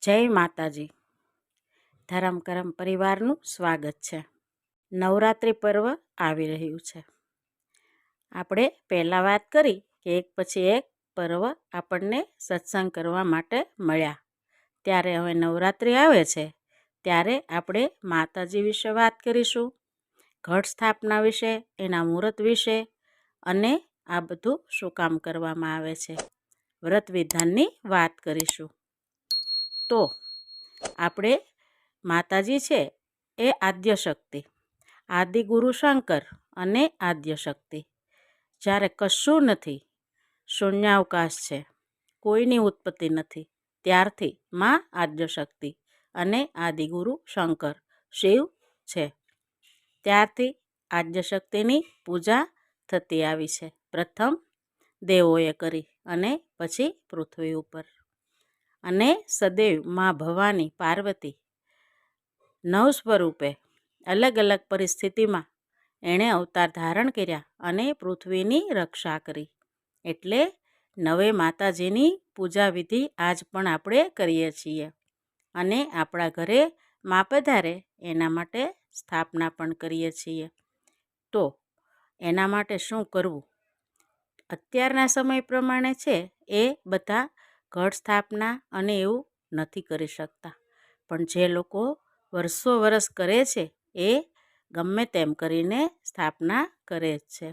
જય માતાજી. ધરમ કરમ પરિવારનું સ્વાગત છે. નવરાત્રિ પર્વ આવી રહ્યું છે. આપણે પહેલાં વાત કરી કે એક પછી એક પર્વ આપણને સત્સંગ કરવા માટે મળ્યા. ત્યારે હવે નવરાત્રિ આવે છે ત્યારે આપણે માતાજી વિશે વાત કરીશું, ઘટ સ્થાપના વિશે, એના મુહૂર્ત વિશે અને આ બધું શું કામ કરવામાં આવે છે, વ્રત વિધાનની વાત કરીશું. તો આપણે માતાજી છે એ આદ્યશક્તિ, આદિગુરુ શંકર અને આદ્યશક્તિ. જ્યારે કશું નથી, શૂન્યાવકાશ છે, કોઈની ઉત્પત્તિ નથી, ત્યારથી માં આદ્યશક્તિ અને આદિગુરુ શંકર શિવ છે. ત્યારથી આદ્યશક્તિની પૂજા થતી આવી છે. પ્રથમ દેવોએ કરી અને પછી પૃથ્વી ઉપર. અને સદૈવ માં ભવાની પાર્વતી નવ સ્વરૂપે અલગ અલગ પરિસ્થિતિમાં એણે અવતાર ધારણ કર્યા અને પૃથ્વીની રક્ષા કરી. એટલે નવે માતાજીની પૂજા વિધિ આજ પણ આપણે કરીએ છીએ. અને આપણા ઘરે માં પધારે એના માટે સ્થાપના પણ કરીએ છીએ. તો એના માટે શું કરવું? અત્યારના સમય પ્રમાણે છે એ બધા ઘટ સ્થાપના અને એવું નથી કરી શકતા, પણ જે લોકો વર્ષો વર્ષ કરે છે એ ગમે તેમ કરીને સ્થાપના કરે જ છે.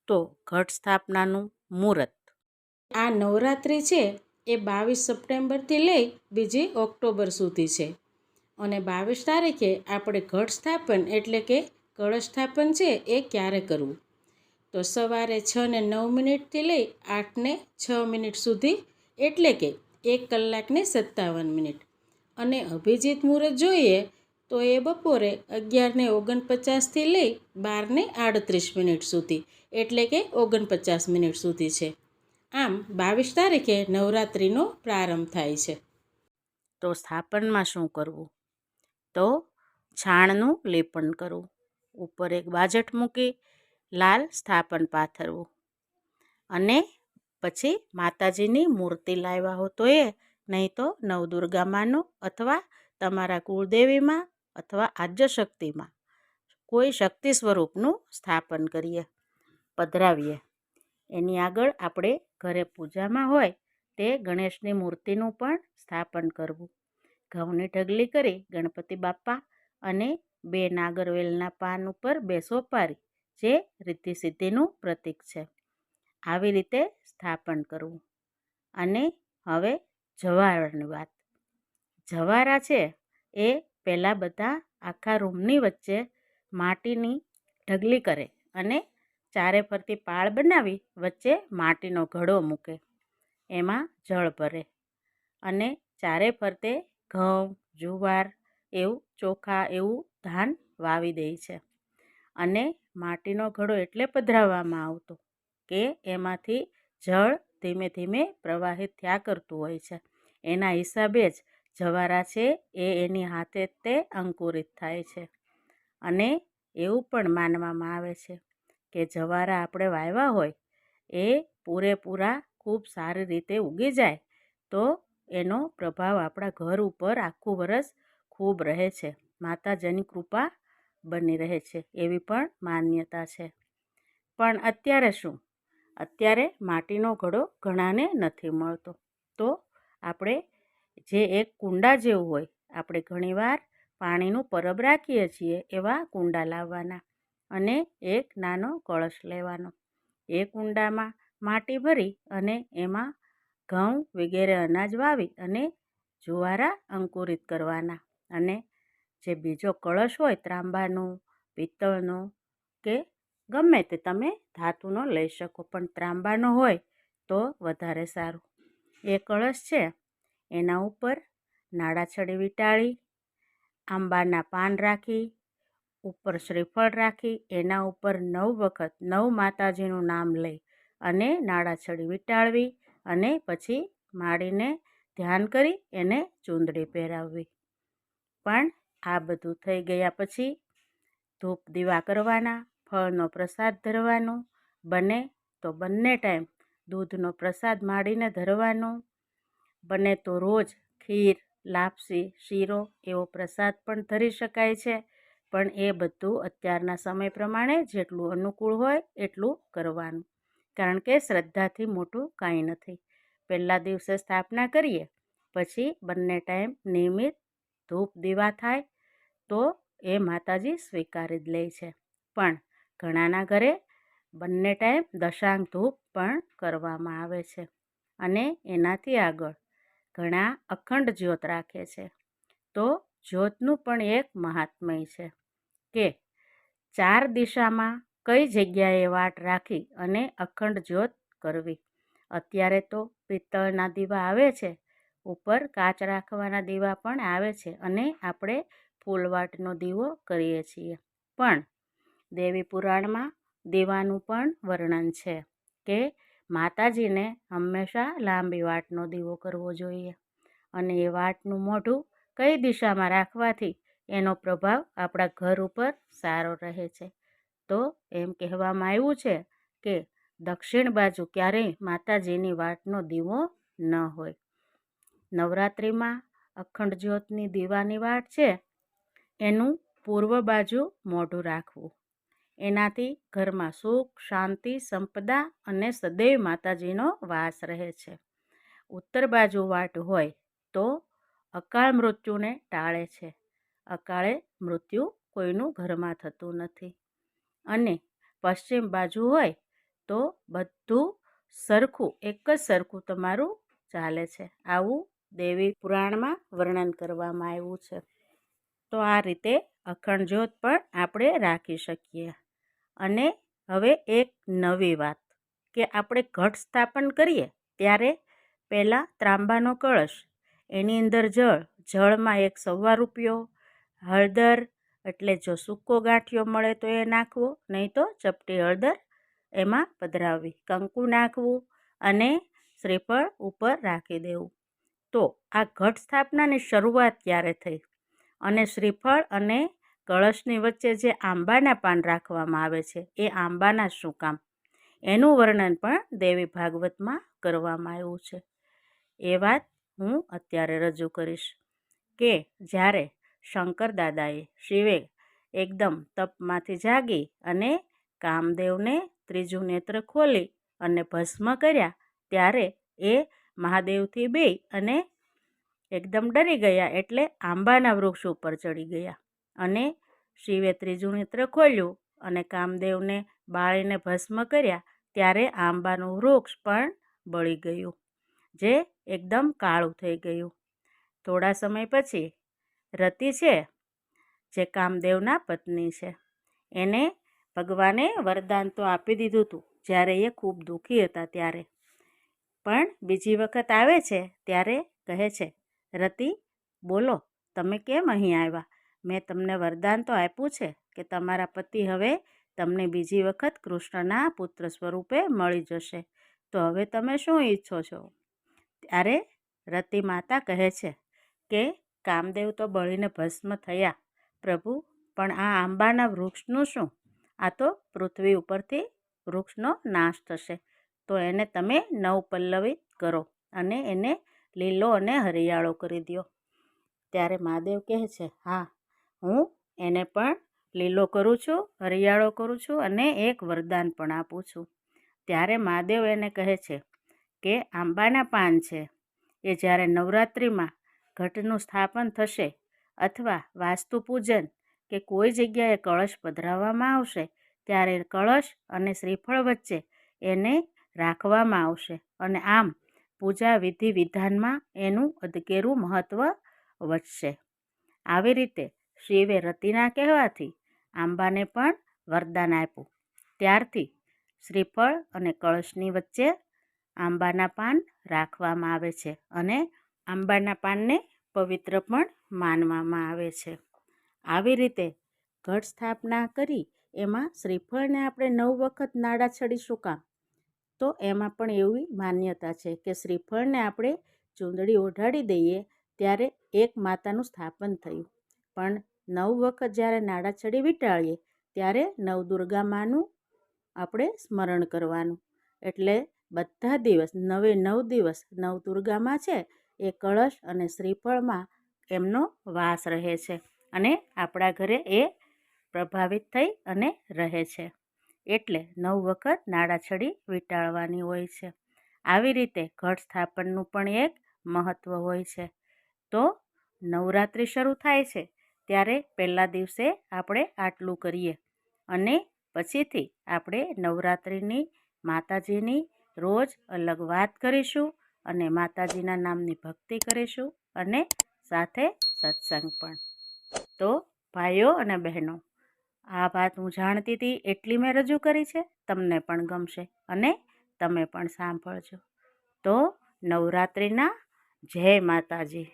તો ઘટ સ્થાપનાનું મુહૂર્ત, આ નવરાત્રિ છે એ 22 સપ્ટેમ્બરથી લઈ 2 ઓક્ટોબર સુધી છે. અને 22 તારીખે આપણે ઘટ સ્થાપન એટલે કે કળશ સ્થાપન છે એ ક્યારે કરવું? તો સવારે 6:09 લઈ 8:06 સુધી, એટલે કે 1 કલાક ને 57 મિનિટ. અને અભિજીત મુહૂર્ત જોઈએ તો એ બપોરે 11:49 લઈ 12:38 સુધી, એટલે કે 49 મિનિટ સુધી છે. આમ 22 તારીખે નવરાત્રિનો પ્રારંભ થાય છે. તો સ્થાપનમાં શું કરવું? તો છાણનું લેપન કરવું, ઉપર એક બાજટ મૂકી લાલ સ્થાપન પાથરવું. અને પછી માતાજીની મૂર્તિ લાવ્યા હો તો એ, નહીં તો નવદુર્ગામાંનું અથવા તમારા કુળદેવીમાં અથવા આદ્યશક્તિમાં કોઈ શક્તિ સ્વરૂપનું સ્થાપન કરીએ, પધરાવીએ. એની આગળ આપણે ઘરે પૂજામાં હોય તે ગણેશની મૂર્તિનું પણ સ્થાપન કરવું. ઘઉંની ઢગલી કરી ગણપતિ બાપ્પા અને 2 નાગરવેલના પાન ઉપર 2 સોપારી, જે રિદ્ધિ સિદ્ધિનું પ્રતીક છે. આવી રીતે સ્થાપન કરવું. અને હવે જવારાની વાત. જવારા છે એ પહેલાં બધા આખા રૂમની વચ્ચે માટીની ઢગલી કરે અને ચારે ફરતી પાળ બનાવી વચ્ચે માટીનો ઘડો મૂકે, એમાં જળ ભરે અને ચારે ફરતે ઘઉં, જુવાર એવું ચોખા એવું ધાન વાવી દે છે. અને માટીનો ઘડો એટલે પધરાવવામાં આવતો કે એમાંથી જળ ધીમે ધીમે પ્રવાહિત થયા કરતું હોય છે. એના હિસાબે જ જવારા છે એ એની હાથે તે અંકુરિત થાય છે. અને એવું પણ માનવામાં આવે છે કે જવારા આપણે વાવ્યા હોય એ પૂરેપૂરા ખૂબ સારી રીતે ઉગી જાય તો એનો પ્રભાવ આપણા ઘર ઉપર આખું વરસ ખૂબ રહે છે, માતાજીની કૃપા બની રહે છે, એવી પણ માન્યતા છે. પણ અત્યારે શું? અત્યારે માટીનો ઘડો ઘણાને નથી મળતો. તો આપણે જે એક કુંડા જેવું હોય, આપણે ઘણીવાર પાણીનું પરબ રાખીએ છીએ એવા કુંડા લાવવાના અને એક નાનો કળશ લેવાનો. એ કુંડામાં માટી ભરી અને એમાં ઘઉં વગેરે અનાજ વાવી અને જુવારા અંકુરિત કરવાના. અને જે બીજો કળશ હોય ત્રાંબાનો, પિત્તળનો કે ગમે તે તમે ધાતુનો લઈ શકો, પણ ત્રાંબાનો હોય તો વધારે સારું. એ કળશ છે એના ઉપર નાળાછડી વીંટાળી, આંબાના પાન રાખી, ઉપર શ્રીફળ રાખી, એના ઉપર 9 વખત 9 માતાજીનું નામ લઈ અને નાળાછડી વીંટાળવી અને પછી માળીને ધ્યાન કરી એને ચૂંદડી પહેરાવવી. પણ આ બધું થઈ ગયા પછી ધૂપ દીવા કરવાના, ફળનો પ્રસાદ ધરવાનો, બને તો બંને ટાઈમ દૂધનો પ્રસાદ માળીને ધરવાનો, બને તો રોજ ખીર, લાપસી, શીરો એવો પ્રસાદ પણ ધરી શકાય છે. પણ એ બધું અત્યારના સમય પ્રમાણે જેટલું અનુકૂળ હોય એટલું કરવાનું, કારણ કે શ્રદ્ધાથી મોટું કાંઈ નથી. પહેલા દિવસે સ્થાપના કરીએ, પછી બંને ટાઈમ નિયમિત ધૂપ દીવા થાય તો એ માતાજી સ્વીકારી જ લે છે. પણ ઘણાના ઘરે બંને ટાઈમ દશાંગ ધૂપ પણ કરવામાં આવે છે અને એનાથી આગળ ઘણા અખંડ જ્યોત રાખે છે. તો જ્યોતનું પણ એક મહાત્મય છે કે 4 દિશામાં કઈ જગ્યાએ વાટ રાખી અને અખંડ જ્યોત કરવી. અત્યારે તો પિત્તળના દીવા આવે છે, ઉપર કાચ રાખવાના દીવા પણ આવે છે અને આપણે ફૂલવાટનો દીવો કરીએ છીએ. પણ દેવી પુરાણમાં દીવાનું પણ વર્ણન છે કે માતાજીને હંમેશા લાંબી વાટનો દીવો કરવો જોઈએ અને એ વાટનું મોઢું કઈ દિશામાં રાખવાથી એનો પ્રભાવ આપણા ઘર ઉપર સારો રહે છે. તો એમ કહેવામાં આવ્યું છે કે દક્ષિણ બાજુ ક્યારેય માતાજીની વાટનો દીવો ન હોય. નવરાત્રિમાં અખંડ જ્યોતની દીવાની વાટ છે એનું પૂર્વ બાજુ મોઢું રાખવું. એનાથી ઘરમાં સુખ, શાંતિ, સંપદા અને સદૈવ માતાજીનો વાસ રહે છે. ઉત્તર બાજુ વાટ હોય તો અકાળ મૃત્યુને ટાળે છે. અકાળે મૃત્યુ કોઈનું ઘરમાં થતું નથી. અને પશ્ચિમ બાજુ હોય તો બધું સરખું, એક જ સરખું તમારું ચાલે છે. આવું દેવી પુરાણમાં વર્ણન કરવામાં આવ્યું છે. તો આ રીતે અખંડ જ્યોત પણ આપણે રાખી શકીએ. અને હવે એક નવી વાત કે આપણે ઘટ સ્થાપન કરીએ ત્યારે પહેલાં ત્રાંબાનો કળશ, એની અંદર જળમાં 1 સવા રૂપિયો, હળદર, એટલે જો સૂકો ગાંઠિયો મળે તો એ નાખવો, નહીં તો ચપટી હળદર એમાં પધરાવવી, કંકુ નાખવું અને શ્રીફળ ઉપર રાખી દેવું. તો આ ઘટ સ્થાપનાની શરૂઆત ક્યારે થઈ અને શ્રીફળ અને કળશની વચ્ચે જે આંબાના પાન રાખવામાં આવે છે એ આંબાના શું કામ, એનું વર્ણન પણ દેવી ભાગવતમાં કરવામાં આવ્યું છે. એ વાત હું અત્યારે રજૂ કરીશ કે જ્યારે શંકર દાદાએ, શિવે એકદમ તપમાંથી જાગી અને કામદેવને ત્રીજું નેત્ર ખોલી અને ભસ્મ કર્યા, ત્યારે એ મહાદેવથી બી અને એકદમ ડરી ગયા, એટલે આંબાના વૃક્ષ ઉપર ચડી ગયા અને શિવે ત્રીજું નેત્ર ખોલ્યું અને કામદેવને બાળીને ભસ્મ કર્યા, ત્યારે આંબાનું વૃક્ષ પણ બળી ગયું, જે એકદમ કાળું થઈ ગયું. થોડા સમય પછી રતિ છે, જે કામદેવના પત્ની છે, એને ભગવાને વરદાન તો આપી દીધું હતું જ્યારે એ ખૂબ દુઃખી હતા ત્યારે. પણ બીજી વખત આવે છે ત્યારે કહે છે, રતિ બોલો, તમે કેમ અહીં આવ્યા? મેં તમને વરદાન તો આપ્યું છે કે તમારા પતિ હવે તમને બીજી વખત કૃષ્ણના પુત્ર સ્વરૂપે મળી જશે, તો હવે તમે શું ઈચ્છો છો? ત્યારે રતિ માતા કહે છે કે કામદેવ તો બળીને ભસ્મ થયા પ્રભુ, પણ આ આંબાના વૃક્ષનું શું? આ તો પૃથ્વી ઉપરથી વૃક્ષનો નાશ થશે, તો એને તમે નવપલ્લવિત કરો અને એને લીલો અને હરિયાળો કરી દો. ત્યારે મહાદેવ કહે છે, હા, હું એને પણ લીલો કરું છું, હરિયાળો કરું છું અને એક વરદાન પણ આપું છું. ત્યારે મહાદેવ એને કહે છે કે આંબાના પાન છે એ જ્યારે નવરાત્રિમાં ઘટનું સ્થાપન થશે અથવા વાસ્તુ પૂજન કે કોઈ જગ્યાએ કળશ પધરાવવામાં આવશે, ત્યારે કળશ અને શ્રીફળ વચ્ચે એને રાખવામાં આવશે અને આમ પૂજા વિધિ વિધાનમાં એનું અદકેરું મહત્ત્વ વધશે. આવી રીતે શિવે રતિના કહેવાથી આંબાને પણ વરદાન આપ્યું. ત્યારથી શ્રીફળ અને કળશની વચ્ચે આંબાના પાન રાખવામાં આવે છે અને આંબાના પાનને પવિત્ર પણ માનવામાં આવે છે. આવી રીતે ઘટ સ્થાપના કરી એમાં શ્રીફળને આપણે 9 વખત નાડા છડીશું કામ? તો એમાં પણ એવી માન્યતા છે કે શ્રીફળને આપણે ચૂંદડી ઓઢાડી દઈએ ત્યારે એક માતાનું સ્થાપન થયું, પણ 9 વખત જ્યારે નાડા છડી વીંટાળીએ ત્યારે નવદુર્ગા માનું આપણે સ્મરણ કરવાનું. એટલે બધા દિવસ 9 દિવસ નવદુર્ગામાં છે એ કળશ અને શ્રીફળમાં એમનો વાસ રહે છે અને આપણા ઘરે એ પ્રભાવિત થઈ અને રહે છે. એટલે 9 વખત નાડાછડી વીંટાળવાની હોય છે. આવી રીતે ઘટ સ્થાપનનું પણ એક મહત્ત્વ હોય છે. તો નવરાત્રિ શરૂ થાય છે ત્યારે પહેલા દિવસે આપણે આટલું કરીએ અને પછીથી આપણે નવરાત્રિની માતાજીની રોજ અલગ વાત કરીશું અને માતાજીના નામની ભક્તિ કરીશું અને સાથે સત્સંગ પણ. તો ભાઈઓ અને બહેનો, આ વાત હું જાણતી હતી એટલી મેં રજૂ કરી છે. તમને પણ ગમશે અને તમે પણ સાંભળજો. તો નવરાત્રિના જય માતાજી.